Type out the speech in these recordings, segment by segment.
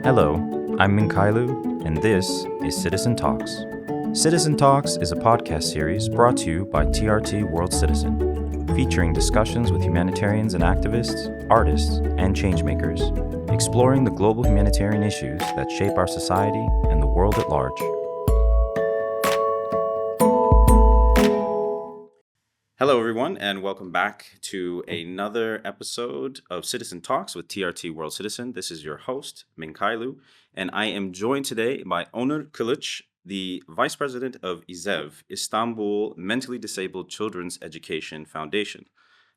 Hello, I'm Minkailu, and this is Citizen Talks. Citizen Talks is a podcast series brought to you by TRT World Citizen, featuring discussions with humanitarians and activists, artists, and changemakers, exploring the global humanitarian issues that shape our society and the world at large. Hello, everyone, and welcome back to another episode of Citizen Talks with TRT World Citizen. This is your host, Minkailu, and I am joined today by Onur Kılıç, the Vice President of iclusive, Istanbul Mentally Disabled Children's Education Foundation.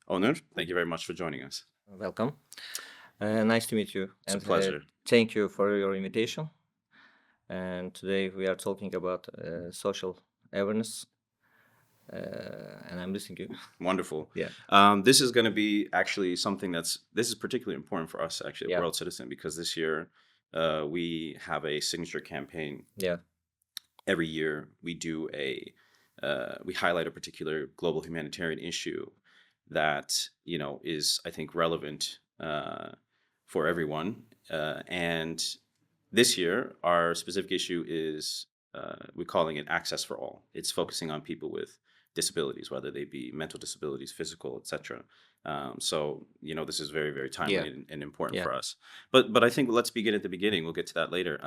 Onur, thank you very much for joining us. Welcome. Nice to meet you. It's a pleasure. Thank you for your invitation. And today we are talking about social awareness. And I'm listening to you. Wonderful. Yeah. This is going to be actually something this is particularly important for us, actually, at Yeah. World Citizen, because this year we have a signature campaign. Yeah. Every year we do we highlight a particular global humanitarian issue that, is, I think, relevant for everyone. And this year, our specific issue is, we're calling it Access for All. It's focusing on people with disabilities, whether they be mental disabilities, physical, etc. So, this is very, very timely and important for us. But I think let's begin at the beginning. We'll get to that later.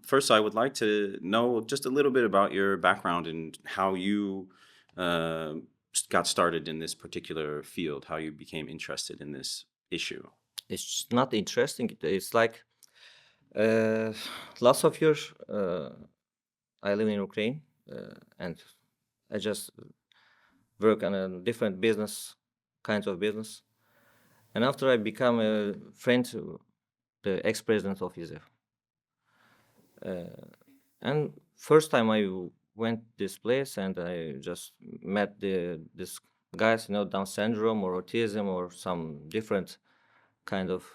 First, I would like to know just a little bit about your background and how you got started in this particular field, how you became interested in this issue. It's not interesting. It's like lots of years I live in Ukraine and I just work on a different kinds of business. And after I become a friend to the ex-president of iclusive. And first time I went this place and I just met this guys, Down syndrome or autism or some different kind of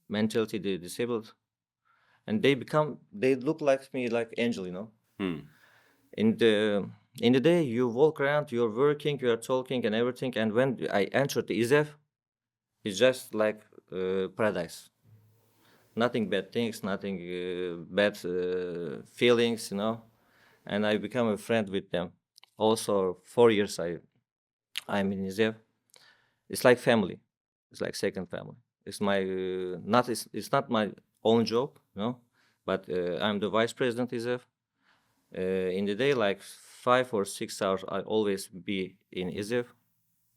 mentality, disabled. And they look like me, like angel, In the day, you walk around, you're working, you are talking and everything. And when I entered the iclusive, it's just like paradise. Nothing bad things, nothing bad feelings, And I become a friend with them. Also, 4 years I'm in iclusive. It's like family. It's like second family. It's my it's not my own job, But I'm the vice president iclusive. In the day, like 5 or 6 hours, I always be in iclusive,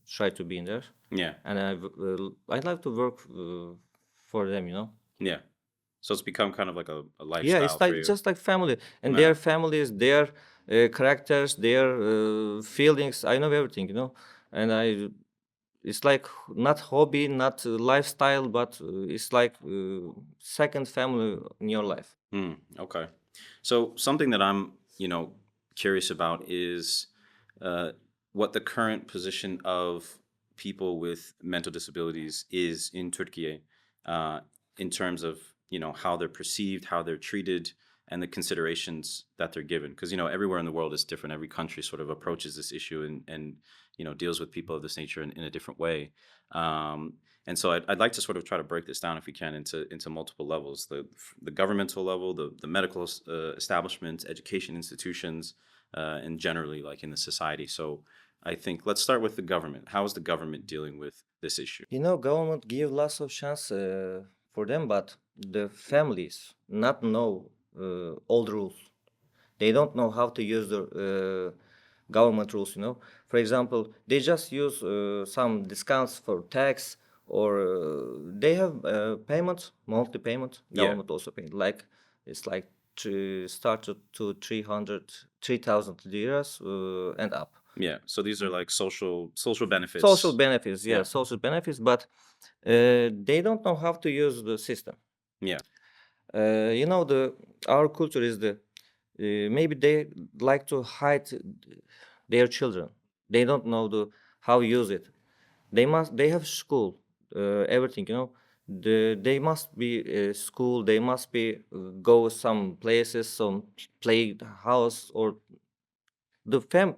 try to be in there. Yeah. And I like to work for them, Yeah. So it's become kind of like a lifestyle. Yeah, it's like for you. just like family, and their families, their characters, their feelings. I know everything, and it's like not hobby, not lifestyle, but it's like second family in your life. Okay. So something that I'm, curious about is what the current position of people with mental disabilities is in Turkey, in terms of, how they're perceived, how they're treated, and the considerations that they're given. Because, everywhere in the world is different. Every country sort of approaches this issue and deals with people of this nature in a different way. And so I'd like to sort of try to break this down, if we can, into multiple levels: the governmental level, the medical establishments, education institutions, and generally, like in the society. So I think let's start with the government. How is the government dealing with this issue? Government give lots of chance for them, but the families not know all the rules. They don't know how to use the government rules. For example, they just use some discounts for tax, or they have monthly payment. Government also pay. It's like started to 3,000 liras and up. Yeah. So these are like social benefits. Social benefits, social benefits, but they don't know how to use the system. Yeah. Our culture is maybe they like to hide their children. They don't know how to use it. They have school, everything, they must be school. They must be go some places, some play house, or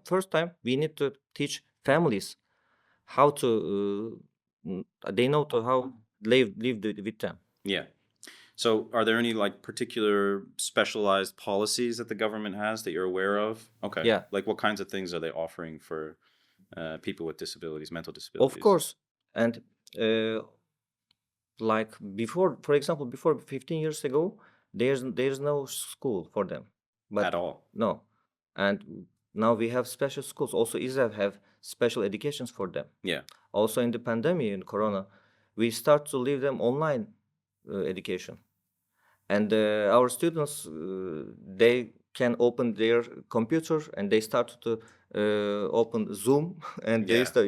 first time we need to teach families how to they know to how live with them. Yeah. So, are there any like particular specialized policies that the government has that you're aware of? Okay. Yeah, Like, what kinds of things are they offering for people with disabilities, mental of disabilities? course. And uh, like before, for example, before 15 years ago, there's no school for them. But At all? no, and now we have special schools. Also, Israel have special educations for them. Yeah. Also, in the pandemic in Corona, we start to leave them online education, and our students they can open their computer and they start to open Zoom and they Yeah. start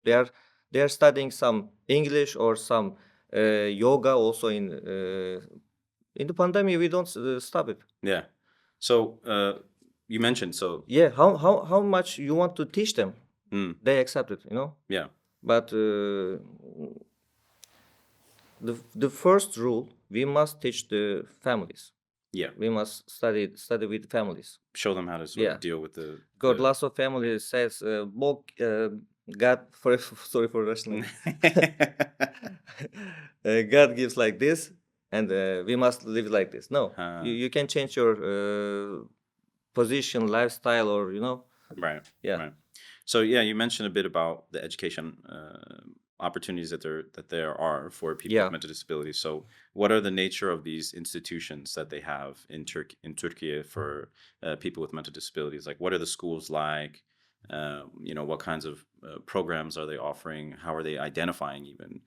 they are they are studying some English or some yoga also in the pandemic we don't stop it. Yeah. So, you mentioned so. Yeah, how much you want to teach them, they accept it, Yeah. but the first rule, we must teach the families. Yeah. We must study with families. Show them how to sort Yeah. of deal with the. God, lots of families says, God, sorry for Russian. God gives like this, and we must live like this. No, you can change your position, lifestyle, or Right. Yeah. Right. So yeah, you mentioned a bit about the education opportunities that there are for people Yeah. with mental disabilities. So, what are the nature of these institutions that they have in Turkey for people with mental disabilities? Like, what are the schools like? What kinds of programs are they offering? How are they identifying even?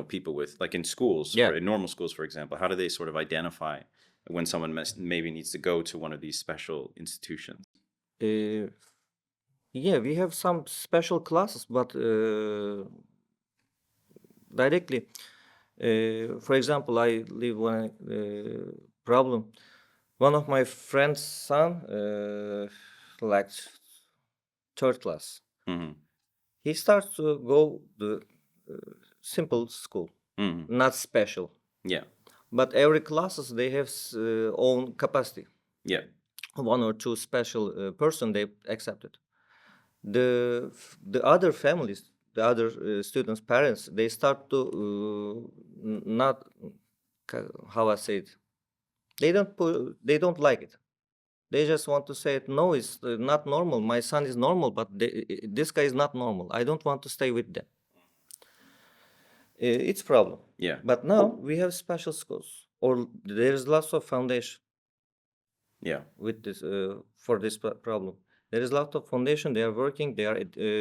People with like in schools, Yeah. in normal schools, for example. How do they sort of identify when someone maybe needs to go to one of these special institutions? Yeah, we have some special classes, but directly, for example, I live one problem. One of my friend's son, like third class, Hmm. he starts to go the simple school, Hmm. not special. Yeah. But every classes they have own capacity. Yeah. One or two special person they accepted. The other families, the other students' parents, they start to not how I say it. They don't like it. They just want to say it. No, it's not normal. My son is normal, but this guy is not normal. I don't want to stay with them. It's problem. Yeah. But now we have special schools, or there's lots of foundation. Yeah. With this for this problem. There is a lot of foundation. They are working. They are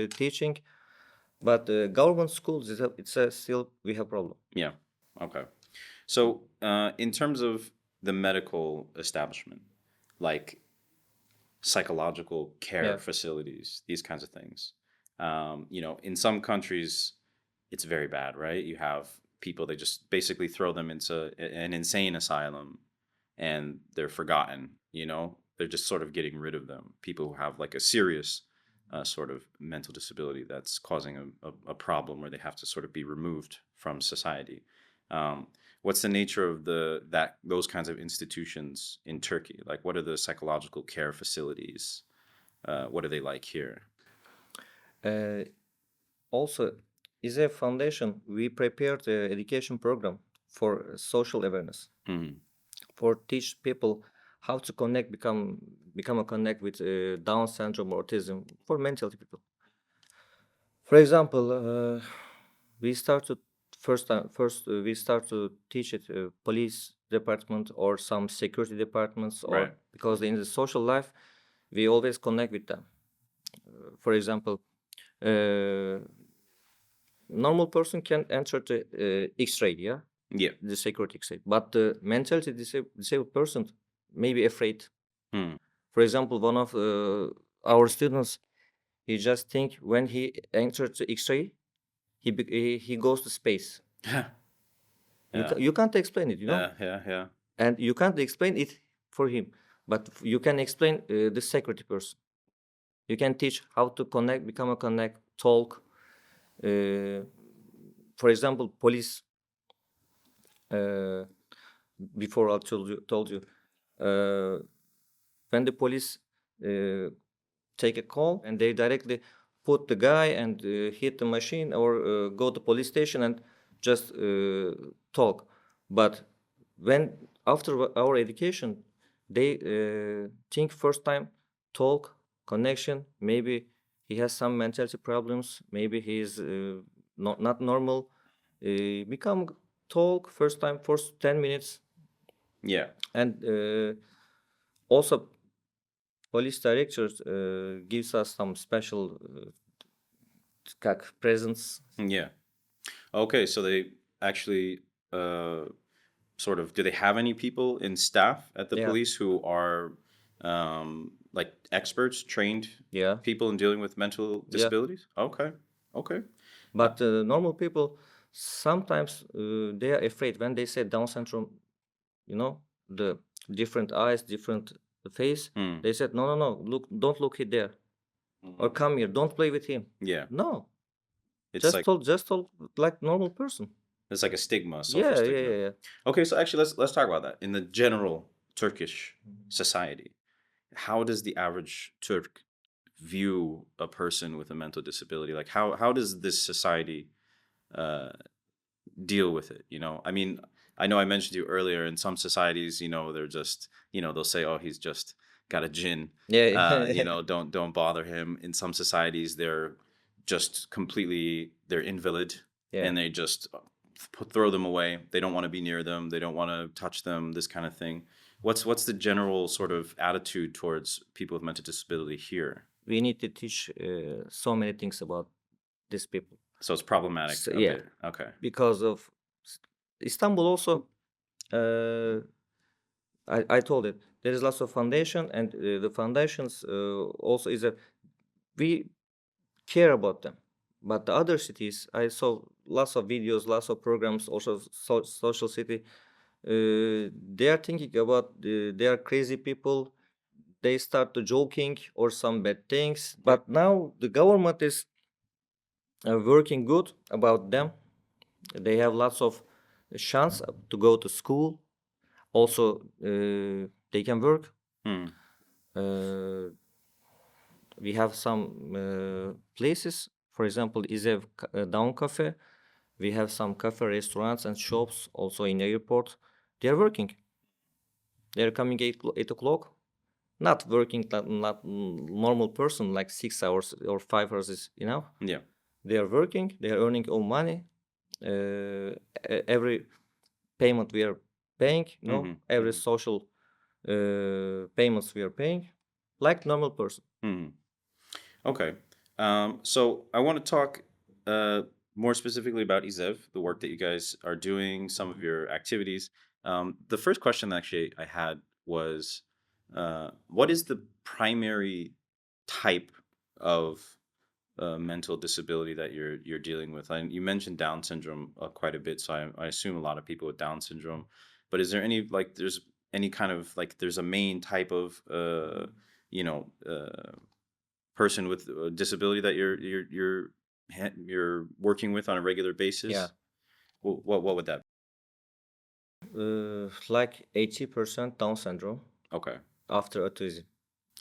teaching, but government schools still we have problem. Yeah. Okay. So, in terms of the medical establishment, like psychological care Yeah. facilities, these kinds of things, in some countries, it's very bad, right? You have people, they just basically throw them into an insane asylum and they're forgotten, they're just sort of getting rid of them. People who have like a serious sort of mental disability that's causing a problem where they have to sort of be removed from society. What's the nature of those kinds of institutions in Turkey? Like, what are the psychological care facilities? What are they like here? Also, is a foundation. We prepared the education program for social awareness, for teach people how to become a connect with Down syndrome, autism, for mental people. For example, we start to first we start to teach it police department or some security departments, or Right. because in the social life we always connect with them. For example, normal person can enter the X-ray, yeah, Yeah. the security X-ray, but the mentally disabled person may be afraid. For example, one of our students, he just think when he enters the X-ray, he goes to space. Yeah. You can't explain it, Yeah. and you can't explain it for him, but you can explain the security person. You can teach how to connect, become a connect, talk. For example, police. Before I told you, when the police take a call and they directly put the guy and hit the machine or go to police station and just talk. But when after our education, they think first time talk connection. Maybe he has some mentality problems. Maybe he is not normal. Become talk first time for 10 minutes, Yeah. and also police director gives us some special presents. Yeah. Okay, so they actually sort of, do they have any people in staff at the Yeah, police who are like experts, trained yeah, people in dealing with mental yeah. disabilities? Okay. Okay. But normal people sometimes they are afraid when they say Down syndrome. You know, the different eyes, different face. Hmm. They said, no, no, no. Look, don't look it there, or Mhm. come here. Don't play with him. Yeah. No, It's like just talk like normal person. it's like a stigma, social Yeah, yeah, stigma. yeah, yeah. Okay, so actually let's talk about that. In the general Turkish society, how does the average Turk view a person with a mental disability? Like how does this society uh, deal with it? I mean, I know I mentioned to you earlier. In some societies, they're just, they'll say, "Oh, he's just got a jinn." Yeah, yeah. Don't bother him. In some societies, they're just completely they're invalid, Yeah. and they just throw them away. They don't want to be near them. They don't want to touch them. This kind of thing. What's the general sort of attitude towards people with mental disability here? We need to teach so many things about these people. So it's problematic So, a yeah, bit. Okay. because of Istanbul also. I told it there is lots of foundation, and the foundations also is a we care about them. But the other cities, I saw lots of videos, lots of programs, also social city. They are thinking about they are crazy people. They start to joking or some bad things. But now the government is working good about them. They have lots of chance to go to school. Also, they can work. Hmm. Uh, we have some places, for example, Izev Down Cafe. We have some cafe, restaurants, and shops also in airport. They are working. They are coming 8 o'clock. Not working, not normal person like 6 hours or 5 hours is enough. Yeah. They are working. They are earning own money. Every payment we are paying, Hmm. every social payments we are paying, like normal person. Hmm. Okay. So I want to talk more specifically about Izev, the work that you guys are doing, some of your activities. The first question actually I had was, what is the primary type of mental disability that you're dealing with? You mentioned Down syndrome quite a bit, so I assume a lot of people with Down syndrome. But is there any there's any kind of there's a main type of you know uh, person with a disability that you're working with on a regular basis? Yeah, What would that like 80% Down syndrome be? Okay. after autism.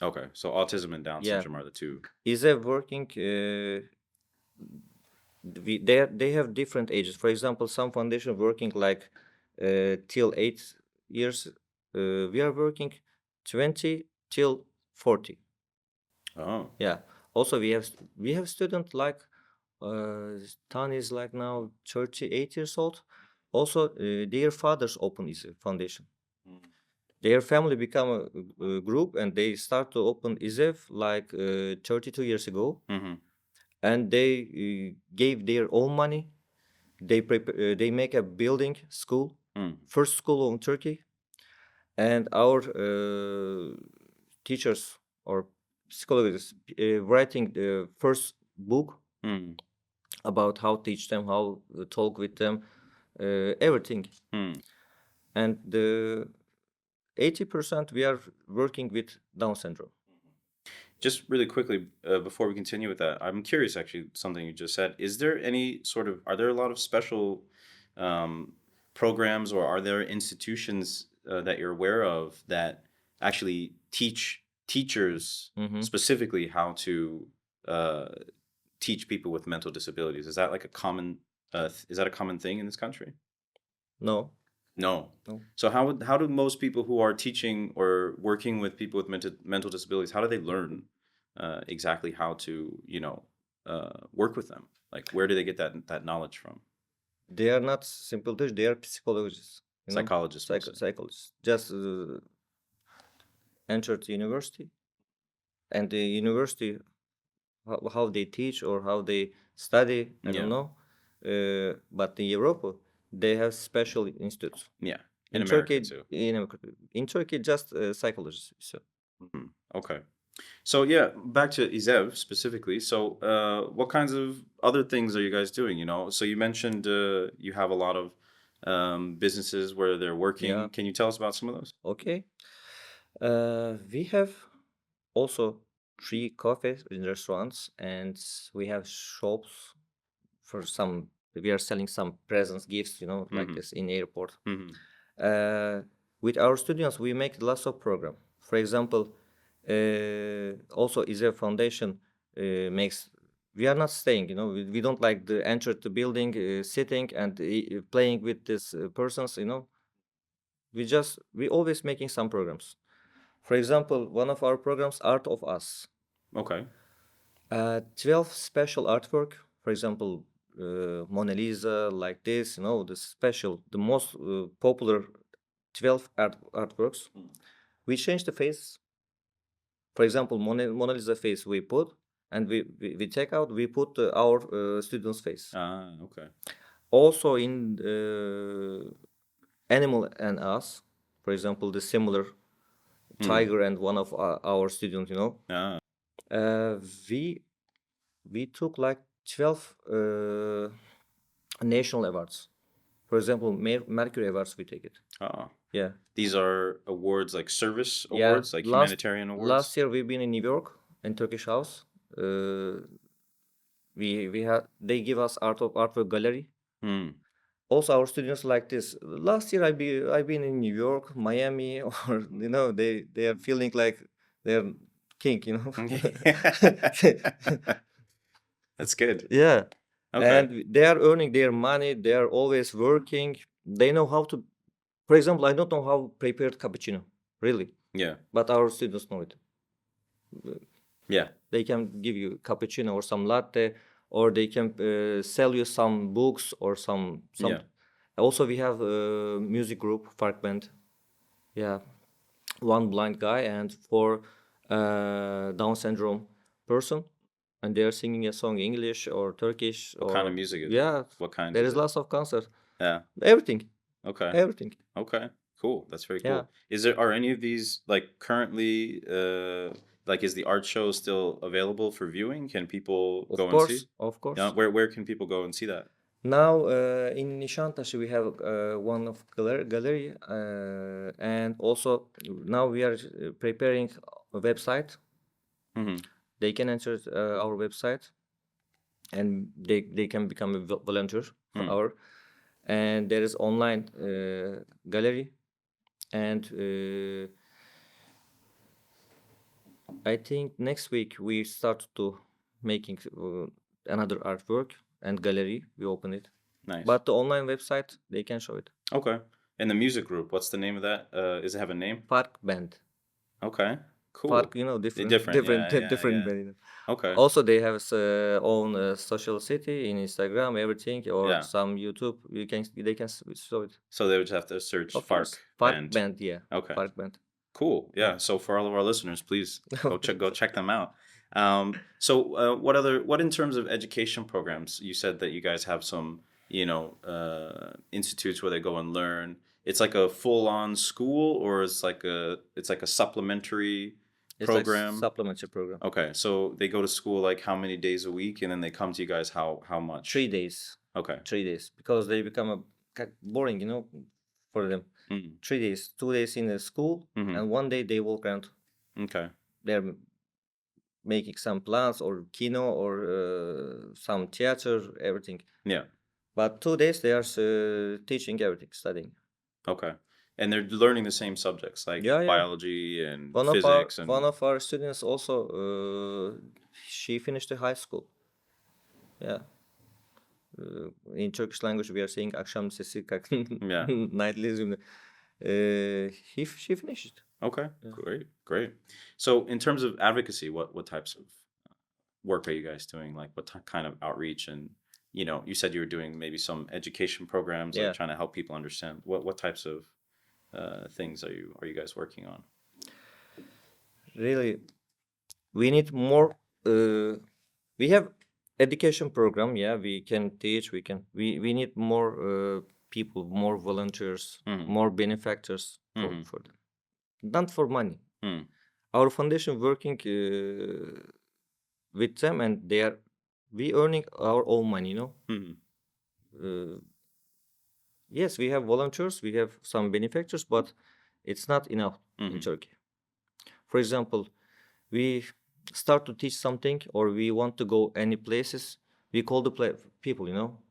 Okay. So autism and Down Yeah, syndrome are the two. is a working. They have different ages. For example, some foundation working like till 8 years. We are working 20 till 40. Oh. Yeah. Also, we have student like Tan is like now 38 years old. Also, their fathers open is a foundation. Their family become a group, and they start to open ISEF like 32 years ago, Mm-hmm. and they gave their own money. They make a building school, Mm. first school in Turkey, and our teachers or psychologists writing the first book Mm. about how teach them, how talk with them, everything. Mm. And the 80% we are working with Down syndrome. Just really quickly, before we continue with that, I'm curious actually, something you just said. Is there any sort of, are there a lot of special um, programs, or are there institutions that you're aware of that actually teach teachers Hmm. specifically how to uh, teach people with mental disabilities? Is that like a common, is that a common thing in this country? No, No. No. So how do most people who are teaching or working with people with mental disabilities, how do they learn exactly how to work with them? Like where do they get that knowledge from? They are not simple teachers, they are psychologists, Psychologists mostly. psychologists. Just entered university, and the university, how they teach or how they study, I don't Yeah. know. But in Europe, they have special institutes. Yeah. In In America Turkey, too. in Turkey, just psychologists. So Mhm. Okay. So yeah, back to Izev specifically. So what kinds of other things are you guys doing? So you mentioned you have a lot of businesses where they're yeah, working. Can you tell us about some of those? okay. We have also 3 cafes in restaurants, and we have shops for some. We are selling some presents, gifts, like Mm-hmm. this in airport. Mm-hmm. Uh, with our students, we make lots of program. For example, also Israel Foundation makes. We are not staying, we don't like the enter the building, sitting and playing with these persons, we always making some programs. For example, one of our programs, Art of Us. Okay. 12 special artwork, for example, Mona Lisa, like this, the most popular 12 artworks. We change the face. For example, Mona Lisa face we put, and we take out, we put our student's face. Ah, okay. Also in Animal and Us, for example, the similar Hmm. tiger and one of our students, Ah, uh, we we took like 12 national awards. For example, Mercury Awards, we take it. ah. Yeah. These are awards like service Yeah. awards, like Last humanitarian awards. last year we've been in New York in Turkish House. We had they give us artwork gallery. Hmm. Also, our students like this. Last year I've been in New York, Miami, or they are feeling like they're king. That's good. Yeah. Okay. And they are earning their money. They are always working. They know how to. For example, I don't know how to prepare cappuccino, really, Yeah. but our students know it. Yeah. They can give you cappuccino or some latte, or they can sell you some books or some. Yeah. Also, we have a music group, Fark Band. Yeah, one blind guy and 4 Down syndrome person, and they are singing a song English or Turkish What kind or of music is it? yeah. What kinds There is is it? lots of concert. Yeah. Everything, Okay. everything. Okay. Cool. That's very Yeah, cool. Are any of these like currently like is the art show still available for viewing? Can people of go and see? course, of Yeah. course. Where can people go and see that? Now in Nişantaşı we have one of gallery, and also now we are preparing a website. Mm-hmm. They can enter our website, and they can become a volunteer for Hmm. our. And there is online gallery, and I think next week we start to making another artwork and gallery. We open it, Nice. but the online website they can show it. Okay. And the music group, what's the name of that? Does it have a name? Park band. Okay. Cool. Park, different, Yeah, yeah, different yeah. band. Okay. Also, they have own social city in Instagram, everything, or Yeah. some YouTube. They can show it. So they would have to search Of Fark course, Park Band. band, yeah. Okay. Park band. Cool. Yeah. So for all of our listeners, please go check them out. So what in terms of education programs? You said that you guys have some, institutes where they go and learn. It's like a full-on school, or it's like a supplementary It's like program. supplementary program. Okay. So they go to school like how many days a week, and then they come to you guys how much? 3 days. Okay. 3 days because they become boring, for them. Mm. 3 days, 2 days in the school, Mhm. and 1 day they walk around. Okay. They're making some plans or kino or some theater, everything. Yeah. But 2 days they are teaching everything, studying. Okay. And they're learning the same subjects like Yeah, yeah. biology and One of our physics and one of our students also she finished the high school. Yeah. In Turkish language, we are saying akşam sesi Yeah. nightly. She finished. Okay. Yeah. Great. So in terms of advocacy, what types of work are you guys doing? Like what kind of outreach? And you said you were doing maybe some education programs, like Yeah. trying to help people understand. What types of things are you guys working on? Really, we need more. We have education program. Yeah, we can teach. We need more people, more volunteers, Mhm. more benefactors Mhm. for them. Not for money. Mm. Our foundation working with them, and we earning our own money. Mhm. Uh, yes, we have volunteers, we have some benefactors, but it's not enough in Mhm. Turkey. For example, we start to teach something or we want to go any places, we call the people,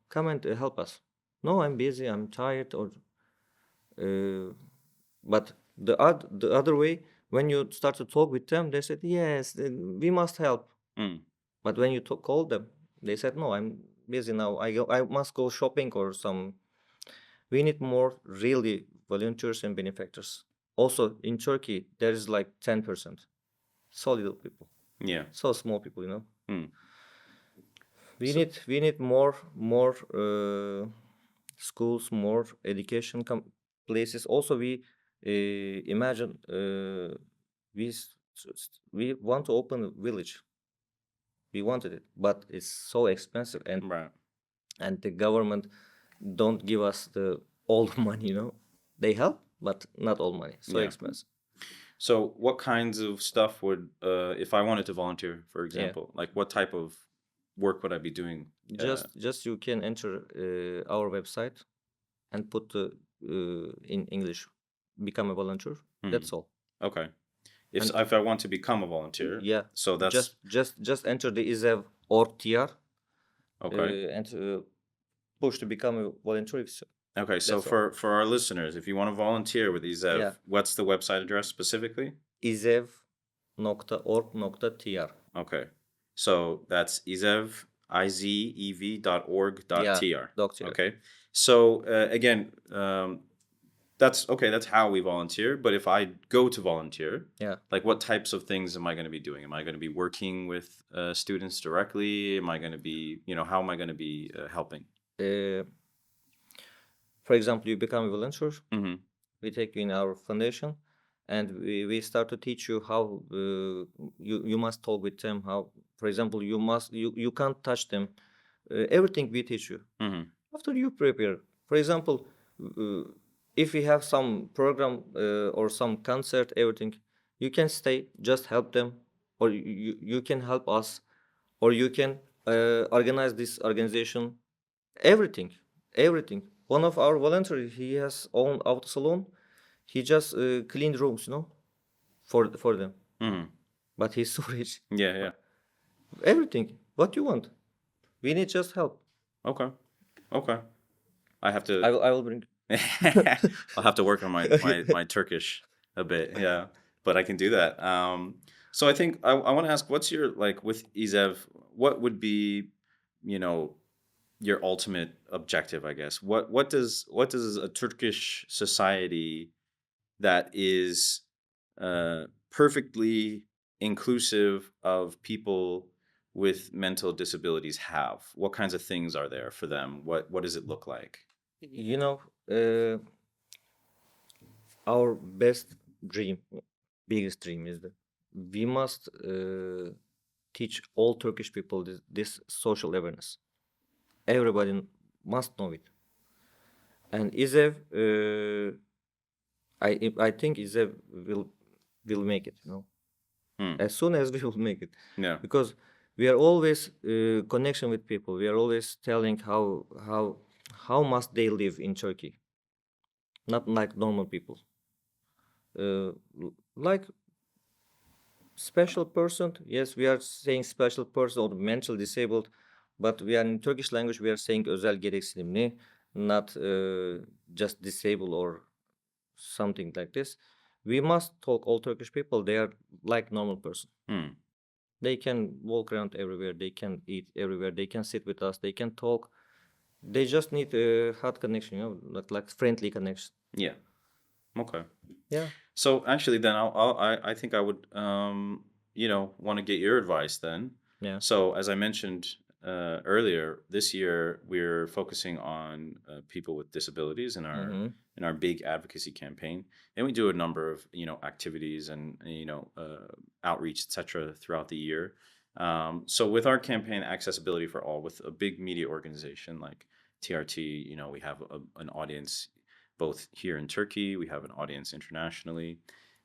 come and help us. No, I'm busy, I'm tired, or but the other way, when you start to talk with them, they said yes, we must help. Mm. But when you call them, they said no, I'm busy now. I must go shopping or some. We need more really volunteers and benefactors. Also in Turkey, there is like 10%. So little people, Yeah. so small people. Mm. We need more schools, more education places. Also, we imagine we want to open a village. We wanted it, but it's so expensive, Right. and the government don't give us all the money. They help, but not all money. So Yeah. expensive. So what kinds of stuff would, if I wanted to volunteer, for Yeah. example, like what type of work would I be doing? Just you can enter our website and put in English, become a volunteer. That's all. Okay. And If I want to become a volunteer, yeah, so that's just enter the ISEV or TR okay. and push to become a volunteer. Okay, so That's all. for our listeners, if you want to volunteer with EZEV, Yeah. what's the website address specifically? izev.org.tr. Okay, so that's EZEV, izev.org.tr. Yeah, .tr. Okay, so again, that's okay. That's how we volunteer. But if I go to volunteer, Yeah. like what types of things am I going to be doing? Am I going to be working with students directly? Am I going to be, how am I going to be helping? For example, you become a volunteer. Mm-hmm. We take you in our foundation, and we start to teach you how you must talk with them. How, for example, you can't touch them. Everything we teach you. Mm-hmm. After you prepare, for example, uh, if we have some program or some concert, everything, you can stay, just help them, or you can help us, or you can organize this organization. Everything. One of our volunteers, he has own auto salon. He just cleaned rooms, for them. Mm-hmm. But he's so rich. Yeah. Everything. What you want? We need just help. Okay. I have to. I will bring. I'll have to work on my Turkish a bit. Yeah, but I can do that. So I think I want to ask, what's your like with Izev? What would be, you know, your ultimate objective? I guess what does a Turkish society that is perfectly inclusive of people with mental disabilities have? What kinds of things are there for them? What does it look like? You know, our biggest dream is that we must teach all Turkish people this social awareness. Everybody must know it. And IZEV, I think IZEV will make it. As soon as we will make it. Yeah. Because we are always connection with people. We are always telling how must they live in Turkey, not like normal people. Like special person, yes, we are saying special person or mental disabled, but we are in Turkish language we are saying özel gereksinimli, not just disabled or something like this. We must talk all Turkish people. They are like normal person. They can walk around everywhere. They can eat everywhere. They can sit with us. They can talk. They just need a hot connection, like friendly connection. Yeah. Okay. Yeah. So actually, then I think I would want to get your advice then. Yeah. So as I mentioned earlier, this year we're focusing on people with disabilities in our big advocacy campaign, and we do a number of activities and outreach, etc. throughout the year. So with our campaign, Accessibility for All, with a big media organization like TRT, we have an audience both here in Turkey, we have an audience internationally.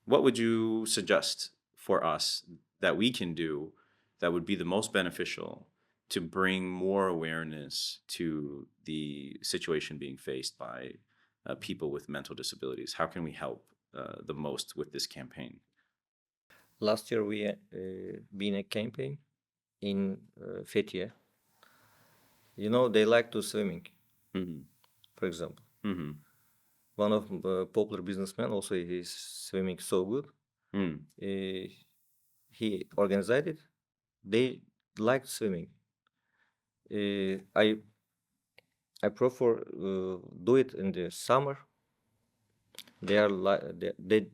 What would you suggest for us that we can do that would be the most beneficial to bring more awareness to the situation being faced by people with mental disabilities? How can we help the most with this campaign? Last year we been a campaign in Fethiye. They like to swimming, for example. One of popular businessmen also he's swimming so good. He organized it. They like swimming. I prefer do it in the summer. They are like they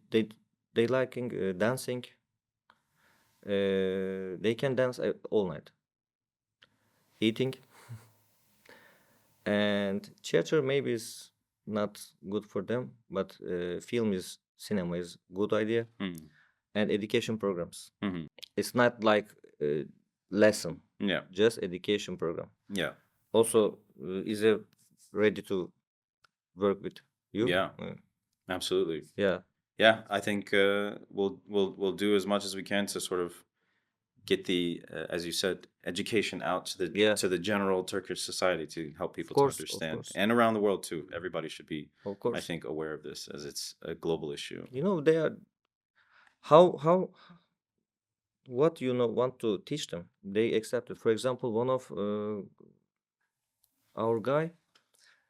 liking dancing. They can dance all night. Eating and theater maybe is not good for them, but cinema is good idea, and education programs. It's not like lesson, Yeah. just education program. Yeah. Also, is it ready to work with you? Yeah. Absolutely. Yeah. Yeah, I think we'll do as much as we can to sort of get the, as you said, education out to the general Turkish society to help people to understand, course. and around the world too. Everybody should be, Of course. I think, aware of this as it's a global issue. They are how what want to teach them. They accept it. For example, one of our guy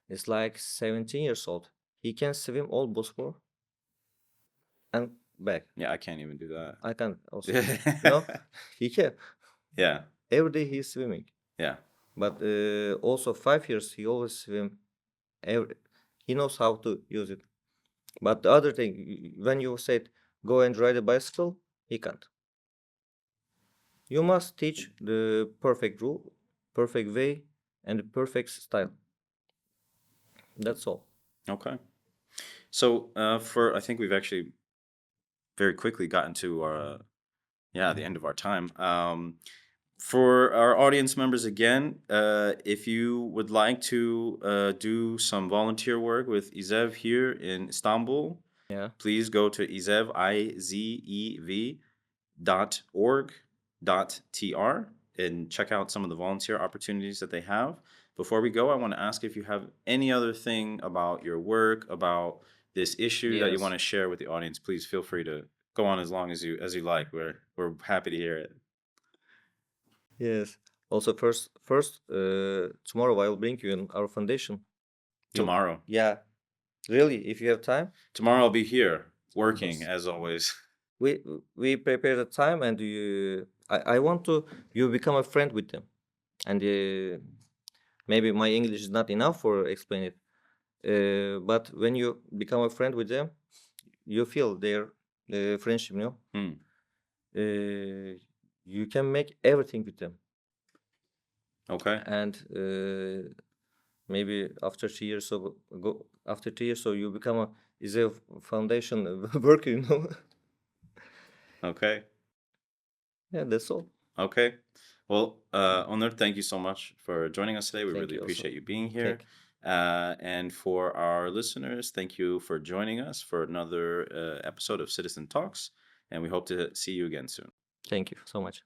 is like 17 years old. He can swim all Bosphor and back. Yeah, I can't even do that. I can also. He can. Yeah. Every day he's swimming. Yeah. But also 5 years he always swim. He knows how to use it. But the other thing, when you said go and ride a bicycle, he can't. You must teach the perfect rule, perfect way, and the perfect style. That's all. Okay. So I think we've actually very quickly gotten to our the end of our time. For our audience members again, if you would like to do some volunteer work with İzev here in Istanbul, please go to izev.org.tr and check out some of the volunteer opportunities that they have. Before we go, I want to ask if you have any other thing about your work, about this issue that you want to share with the audience. Please feel free to go on as long as you like. We're happy to hear it. Yes. Also, first, tomorrow I will bring you in our foundation. Tomorrow. Yeah. Really, if you have time. Tomorrow I'll be here working as always. We prepare the time, and I want you become a friend with them, and maybe my English is not enough for explain it. But when you become a friend with them, you feel their friendship. You can make everything with them. Okay. And maybe after 2 years so you become a foundation worker. Okay. Yeah, that's all. Okay. Well, Onur, thank you so much for joining us today. We really appreciate you being here. And for our listeners, thank you for joining us for another episode of Citizen Talks. And we hope to see you again soon. Thank you so much.